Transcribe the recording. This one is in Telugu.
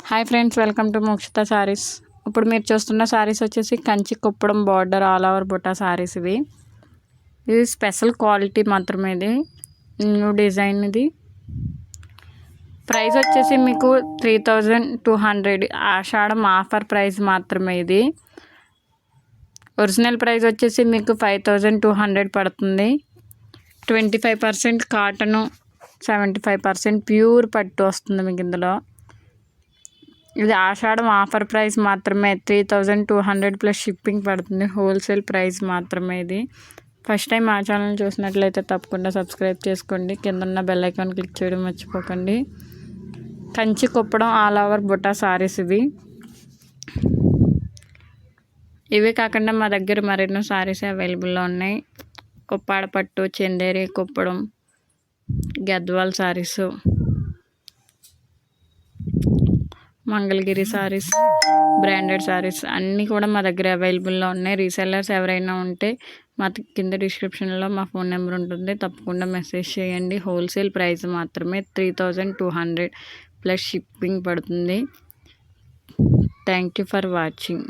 Hi friends, welcome to Mokshita saris. ఇప్పుడు మీరు చూస్తున్న శారీస్ వచ్చేసి Kanchi Kuppadam border all over butta saris. ఇది స్పెషల్ క్వాలిటీ మాత్రమే. ఇది న్యూ డిజైన్. ఇది ప్రైస్ వచ్చేసి మీకు 3200 ఆషాఢం ఆఫర్ ప్రైస్ మాత్రమే. ఇది ఒరిజినల్ ప్రైస్ వచ్చేసి మీకు 5200 పడుతుంది. 25% కాటను, 75% ప్యూర్ పట్టు వస్తుంది మీకు ఇందులో. ఇది ఆషాఢం ఆఫర్ ప్రైస్ మాత్రమే. 3200 ప్లస్ షిప్పింగ్ పడుతుంది. హోల్సేల్ ప్రైస్ మాత్రమే. ఇది ఫస్ట్ టైం మా ఛానల్ చూసినట్లయితే తప్పకుండా సబ్స్క్రైబ్ చేసుకోండి. కింద ఉన్న బెల్ ఐకాన్ క్లిక్ చేయడం మర్చిపోకండి. కంచి కుప్పడం ఆల్ ఓవర్ బుటా సారీస్ ఇవే కాకుండా మా దగ్గర మరెన్నో సారీస్ అవైలబుల్లో ఉన్నాయి. కుప్పాడ పట్టు, చందేరి కుప్పడం, గద్వాల్ సారీసు, మంగళగిరి సారీస్, బ్రాండెడ్ సారీస్ అన్నీ కూడా మా దగ్గర అవైలబుల్లో ఉన్నాయి. రీసెల్లర్స్ ఎవరైనా ఉంటే మా కింద డిస్క్రిప్షన్లో మా ఫోన్ నెంబర్ ఉంటుంది, తప్పకుండా మెసేజ్ చేయండి. హోల్సేల్ ప్రైస్ మాత్రమే. 3200 ప్లస్ షిప్పింగ్ పడుతుంది. Thank you for watching.